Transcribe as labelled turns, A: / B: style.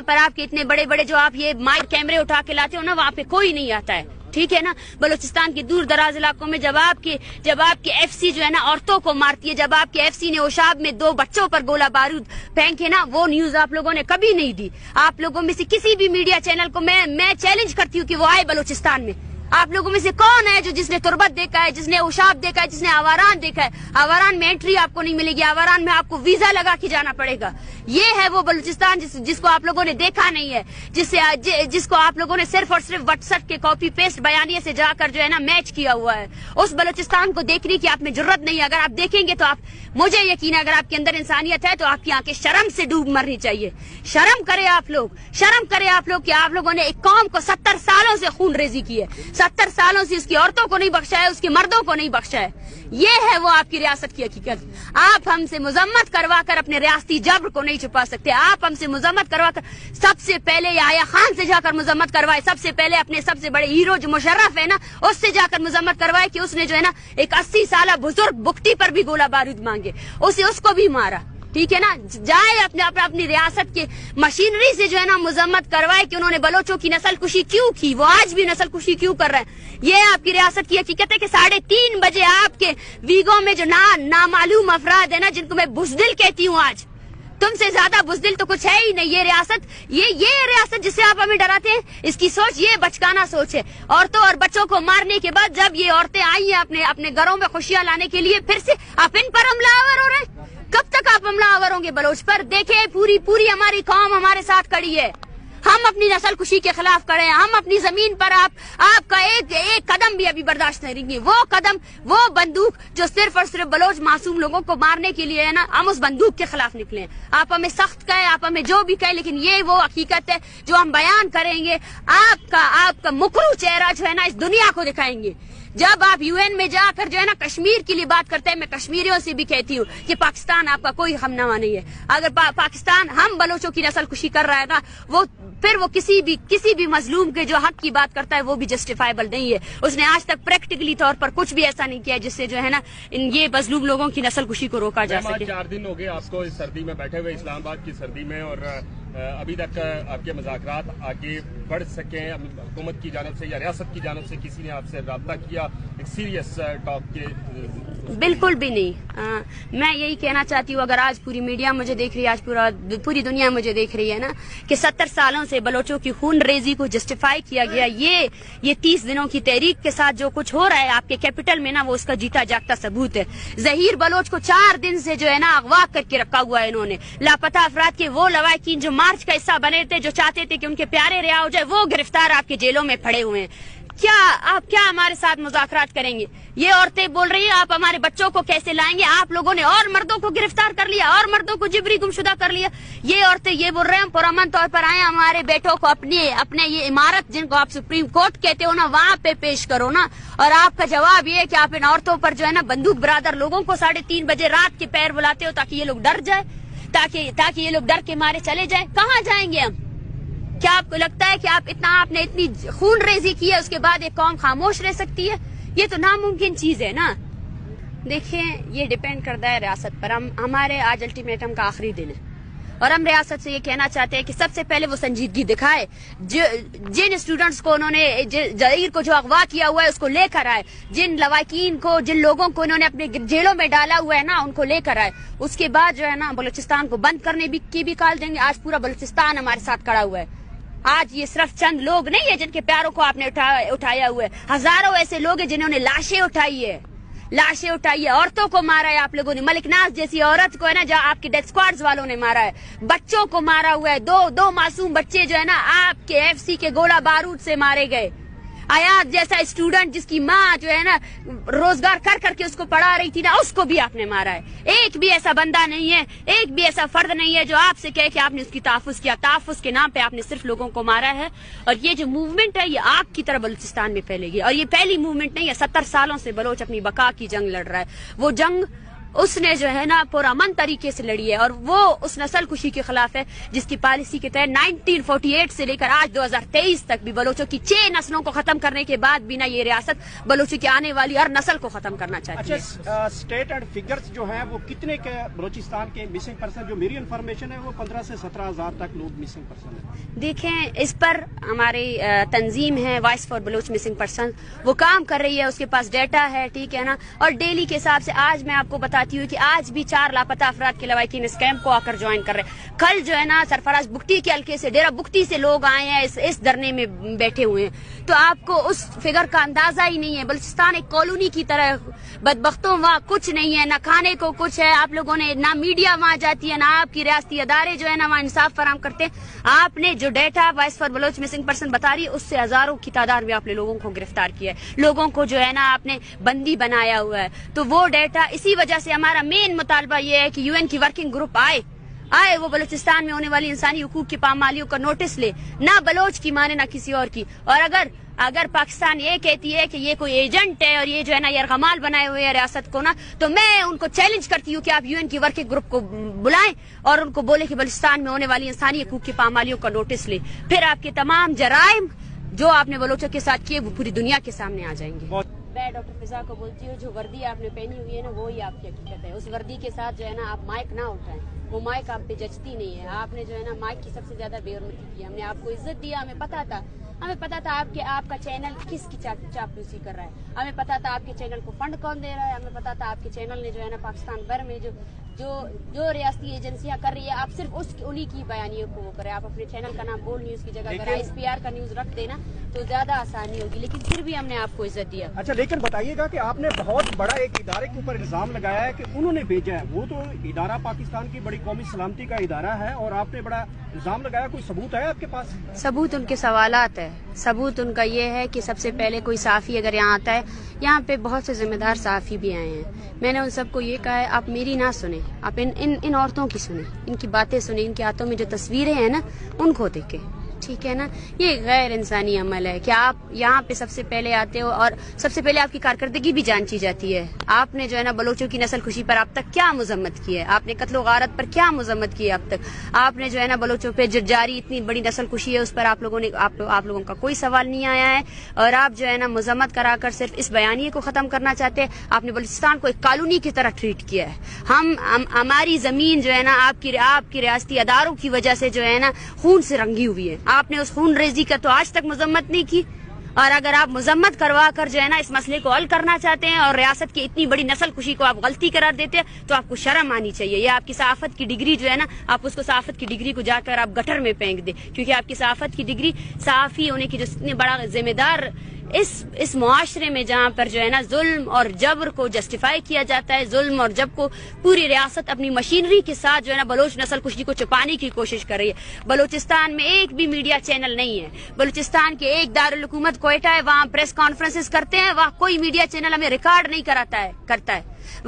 A: पर आपके इतने बड़े बड़े जो आप ये माइक कैमरे उठा के लाते हो ना, वहाँ पे कोई नहीं आता है, ठीक है ना। बलूचिस्तान के दूर दराज इलाकों में जब आपके एफसी जो है ना औरतों को मारती है, जब आपके एफसी ने ओशाब में 2 बच्चों पर गोला बारूद फेंके ना, वो न्यूज आप लोगों ने कभी नहीं दी। आप लोगों में से किसी भी मीडिया चैनल को मैं चैलेंज करती हूँ कि वो आए बलूचिस्तान में। आप लोगों में से कौन है जो जिसने तुर्बत देखा है, जिसने ओशाब देखा है, जिसने आवारान देखा है? आवारान में एंट्री आपको नहीं मिलेगी, आवारान में आपको वीजा लगा के जाना पड़ेगा। ये है वो बलूचिस्तान जिसको आप लोगों ने देखा नहीं है, जिसको आप लोगों ने सिर्फ और सिर्फ व्हाट्सएप के कॉपी पेस्ट बयानिए से जाकर जो है ना मैच किया हुआ है। उस बलूचिस्तान को देखने की आप में जरूरत नहीं है। अगर आप देखेंगे तो आप, मुझे यकीन है, अगर आपके अंदर इंसानियत है तो आपकी आंखें शर्म से डूब मरनी चाहिए। शर्म करें आप लोग, शर्म करें आप लोग कि आप लोगों ने एक कौम को 70 सालों से खून रेजी की है, 70 सालों से उसकी औरतों को नहीं बख्शा है, उसके मर्दों को नहीं बख्शा है। ये है वो आपकी रियासत की हकीकत। आप हमसे मुजम्मत करवा कर अपने रियासती जब्र को नहीं छुपा सकते। आप हमसे मुजम्मत करवा कर, सबसे पहले याया खान से जाकर मुजम्मत करवाए, सबसे पहले अपने सबसे बड़े हीरो जो मुशर्रफ है ना, उससे जाकर मुजम्मत करवाए कि उसने जो है ना एक 80 साल बुजुर्ग बुकटी पर भी गोला बारूद मांगे, उसको भी मारा, ठीक है ना। जाए अपनी रियासत के मशीनरी से जो है ना मुजम्मत करवाए कि उन्होंने बलोचों की नस्ल कुशी क्यों की, वो आज भी नस्ल कुशी क्यों कर रहे हैं। ये आपकी रियासत की हकीकत है कि 3:30 बजे आपके वीगो में जो नामालूम अफराद है ना, जिनको मैं बुज़दिल कहती हूँ, आज तुमसे ज्यादा बुज़दिल तो कुछ है ही नहीं। ये रियासत जिससे आप हमें डराते हैं, इसकी सोच ये बचकाना सोच है। औरतों और बच्चों को मारने के बाद जब ये औरतें आई हैं अपने घरों में खुशियां लाने के लिए, फिर से आप इन पर हमलावर हो रहे हैं। कब तक आप हमलावर होंगे बलोच पर? देखे पूरी हमारी कौम हमारे साथ खड़ी है। हम अपनी नस्ल कुशी के खिलाफ खड़े हैं। हम अपनी जमीन पर आपका एक कदम भी अभी बर्दाश्त नहीं करेंगे। वो कदम, वो बंदूक जो सिर्फ और सिर्फ बलोच मासूम लोगों को मारने के लिए है ना, हम उस बंदूक के खिलाफ निकले हैं। आप हमें सख्त कहें, आप हमें जो भी कहें, लेकिन ये वो हकीकत है जो हम बयान करेंगे। आपका मुकरू चेहरा जो है ना इस दुनिया को दिखाएंगे। जब आप यूएन में जाकर जो है ना कश्मीर के लिए बात करते हैं, मैं कश्मीरियों से भी कहती हूँ कि पाकिस्तान आपका कोई हमनामा नहीं है। अगर पाकिस्तान हम बलोचों की नस्ल कुशी कर रहा है ना, फिर वो किसी भी मजलूम के जो हक की बात करता है वो भी जस्टिफाइबल नहीं है। उसने आज तक प्रैक्टिकली तौर पर कुछ भी ऐसा नहीं किया जिससे जो है ना ये मजलूम लोगों की नस्ल कुशी को रोका जा सके।
B: 4 दिन हो गए आपको इस सर्दी में बैठे हुए, इस्लामाबाद की सर्दी में, और अभी तक आपके मुज़ाकरात आगे बढ़ सके हुकूमत की जानिब से या रियासत की जानिब से किसी ने आपसे रब्ता किया एक सीरियस टॉक के?
A: बिल्कुल भी नहीं। मैं यही कहना चाहती हूँ, अगर आज पूरी मीडिया मुझे देख रही है, आज पूरी दुनिया मुझे देख रही है ना, कि 70 सालों से बलोचों की खून रेजी को जस्टिफाई किया गया। ये 30 दिनों की तहरीक के साथ जो कुछ हो रहा है आपके कैपिटल में ना, वो उसका जीता जागता सबूत है। जहीर बलोच को 4 दिन से जो है ना अगवा करके रखा हुआ है इन्होंने। लापता अफराद के वो लवाकिन जो मार्च का हिस्सा बने थे, जो चाहते थे कि उनके प्यारे रिहा हो जाए, वो गिरफ्तार आपके जेलों में पड़े हुए हैं। आप क्या हमारे साथ मुज़ाकरात करेंगे? ये औरतें बोल रही है आप हमारे बच्चों को कैसे लाएंगे? आप लोगों ने और मर्दों को गिरफ्तार कर लिया, और मर्दों को जिबरी गुमशुदा कर लिया। ये औरतें ये बोल रहे हैं पुरअमन तौर पर आए, हमारे बेटों को अपने ये इमारत जिनको आप सुप्रीम कोर्ट कहते हो ना, वहाँ पे पेश करो ना। और आपका जवाब ये है कि आप इन औरतों पर जो है ना बंदूक बरादर लोगों को 3:30 बजे रात के पैर बुलाते हो ताकि ये लोग डर जाए, ताकि ये लोग डर के मारे चले जाए। कहाँ जाएंगे हम? क्या आपको लगता है कि आपने इतनी खून रेजी की है, उसके बाद एक कौम खामोश रह सकती है? ये तो नामुमकिन चीज है ना। देखिए, ये डिपेंड करता है रियासत पर। हमारे आज अल्टीमेटम का आखिरी दिन है और हम रियासत से ये कहना चाहते हैं कि सबसे पहले वो संजीदगी दिखाए। जिन स्टूडेंट्स को उन्होंने जहीर को जो अगवा किया हुआ है उसको लेकर आए, जिन लवाकिन को, जिन लोगों को इन्होंने अपने जेलों में डाला हुआ है ना, उनको लेकर आए। उसके बाद जो है ना बलूचिस्तान को बंद करने की भी कॉल देंगे। आज पूरा बलूचिस्तान हमारे साथ खड़ा हुआ है। आज ये सिर्फ चंद लोग नहीं है जिनके प्यारों को आपने उठाया हुआ है, हजारों ऐसे लोग हैं जिन्होंने लाशें उठाई है, औरतों को मारा है आप लोगों ने। मलिक नाज जैसी औरत को है ना, जो आपके डेथ स्क्वाड्स वालों ने मारा है, बच्चों को मारा हुआ है। दो मासूम बच्चे जो है ना आपके एफसी के गोला बारूद से मारे गए। आयात जैसा स्टूडेंट जिसकी माँ जो है ना रोजगार कर करके उसको पढ़ा रही थी ना, उसको भी आपने मारा है। एक भी ऐसा बंदा नहीं है, एक भी ऐसा फर्द नहीं है जो आपसे कहे कि आपने उसकी तहफ़्फ़ुज़ किया। तहफ़्फ़ुज़ के नाम पे आपने सिर्फ लोगों को मारा है। और ये जो मूवमेंट है ये आग की तरह बलूचिस्तान में फैलेगी। और ये पहली मूवमेंट नहीं है, 70 सालों से बलोच अपनी बका की जंग लड़ रहा है। वो जंग उसने जो है ना पुरअमन तरीके से लड़ी है और वो उस नस्ल कुशी के खिलाफ है जिसकी पॉलिसी के तहत 1948 से लेकर आज 2023 तक भी बलोचों की 6 नस्लों को खत्म करने के बाद भी ना ये रियासत बलोचों की आने वाली हर नस्ल को खत्म करना चाहती है।
C: अच्छा, स्टेट एंड फिगर्स जो हैं वो कितने के बलोचिस्तान के मिसिंग पर्सन, जो मेरी इन्फॉर्मेशन है वो 15 से 17 हजार तक लोग मिसिंग पर्सन है।
A: देखें, इस पर हमारी तंजीम है voice for Baloch missing person, वो काम कर रही है, उसके पास डेटा है, ठीक है ना। और डेली के हिसाब से आज मैं आपको बताती हूँ कि आज भी 4 लापता अफराद के लवाकिन इस कैंप को आकर ज्वाइन कर रहे हैं। कल जो है ना सरफराज बुख्ती के हल्के से डेरा बुख्ती से लोग आए हैं, इस धरने में बैठे हुए हैं। तो आपको उस फिगर का अंदाजा ही नहीं है। बलूचिस्तान एक कॉलोनी की तरह, बदबख्तों वहाँ कुछ नहीं है, ना खाने को कुछ है, आप लोगों ने ना मीडिया वहाँ जाती है, ना आपकी रियासती अदारे जो है ना वहाँ इंसाफ फराम करते हैं। आपने जो data voice for Baloch missing person बता रही है उससे हजारों की तादाद में आपने लोगों को गिरफ्तार किया है, लोगों को जो है ना आपने बंदी बनाया हुआ है। तो वो डेटा, इसी वजह से हमारा मेन मुतालबा ये है कि यूएन की वर्किंग ग्रुप आए वो बलूचिस्तान में होने वाली इंसानी हुकूक की पामालियों का नोटिस ले, ना बलोच की माने ना किसी और की। और अगर पाकिस्तान ये कहती है कि ये कोई एजेंट है और ये जो है ना यरगमाल बनाए हुए है रियासत को ना, तो मैं उनको चैलेंज करती हूँ कि आप यूएन की वर्किंग ग्रुप को बुलाएं और उनको बोले कि बलूचिस्तान में होने वाली इंसानी हुकूक की पामालियों का नोटिस ले। फिर आपके तमाम जराइम जो आपने बलोचों के साथ किए वो पूरी दुनिया के सामने आ जाएंगे। मैं डॉक्टर फिजा को बोलती हूँ, जो वर्दी आपने पहनी हुई है ना वही आपकी हकीकत है। उस वर्दी के साथ जो है ना आप माइक ना उठाएं, वो माइक आप पे जचती नहीं है। आपने जो है ना माइक की सबसे ज्यादा बेहरमती की। हमने आपको इज्जत दिया, हमें पता था आपका चैनल किसकी चापलूसी कर रहा है, हमें पता था आपके चैनल को फंड कौन दे रहा है, हमें पता था आपके चैनल ने जो है ना पाकिस्तान भर में जो रियासती एजेंसियां कर रही है आप सिर्फ उन्हीं की बयानियों को वो करें। आप अपने चैनल का नाम बोल न्यूज की जगह अगर ISPR का न्यूज रख देना तो ज्यादा आसानी होगी, लेकिन फिर भी हमने आपको इज्जत दिया।
C: अच्छा, लेकिन बताइएगा कि आपने बहुत बड़ा एक इदारे के ऊपर इल्जाम लगाया है कि उन्होंने भेजा है, वो तो इदारा पाकिस्तान की बड़ी कौमी सलामती का इदारा है और आपने बड़ा इल्जाम लगाया, कोई सबूत है आपके पास?
A: सबूत उनके सवालात है। सबूत उनका ये है कि सबसे पहले कोई साफी अगर यहाँ आता है, यहाँ पे बहुत से जिम्मेदार साफी भी आए हैं, मैंने उन सबको ये कहा है आप मेरी ना सुने, आप इन औरतों की सुने, इनकी बातें सुने, इनके हाथों में जो तस्वीरें हैं ना उनको देखें, ठीक है ना। ये गैर इंसानी अमल है कि आप यहाँ पे सबसे पहले आते हो और सबसे पहले आपकी कारकर्दगी भी जांची जाती है। आपने जो है ना बलोचों की नस्ल खुशी पर अब तक क्या मजम्मत की है, आपने कत्लो गारत पर क्या मजम्मत की है अब तक, आपने जो है ना बलोचों पे जारी इतनी बड़ी नस्ल खुशी है उस पर आप लोगों का कोई सवाल नहीं आया है। और आप जो है ना मजम्मत कराकर सिर्फ इस बयानिए को खत्म करना चाहते हैं। आपने बलूचिस्तान को एक कॉलोनी की तरह ट्रीट किया है। हमारी जमीन जो है ना आपकी रियासती अदारों की वजह से जो है ना खून से रंगी हुई है। आपने उस खून रेजी का तो आज तक मजम्मत नहीं की। और अगर आप मजम्मत करवा कर जो है ना इस मसले को हल करना चाहते हैं और रियासत की इतनी बड़ी नस्ल खुशी को आप गलती करार देते हैं तो आपको शर्म आनी चाहिए। ये आपकी सहाफत की डिग्री जो है ना, आप उसको सहाफत की डिग्री को जाकर आप गटर में फेंक दे, क्योंकि आपकी सहाफत की डिग्री सहाफी होने की जो इतने बड़ा जिम्मेदार इस मुआशरे में जहाँ पर जो है ना जुल्म और जबर को जस्टिफाई किया जाता है, जुल्म और जबर को पूरी रियासत अपनी मशीनरी के साथ जो है ना बलोच नस्ल कुशी को छुपाने की कोशिश कर रही है। बलूचिस्तान में एक भी मीडिया चैनल नहीं है। बलूचिस्तान के एक दारुल हुकूमत क्वेटा है, वहाँ प्रेस कॉन्फ्रेंसेस करते हैं, वहाँ कोई मीडिया चैनल हमें रिकॉर्ड नहीं करता है।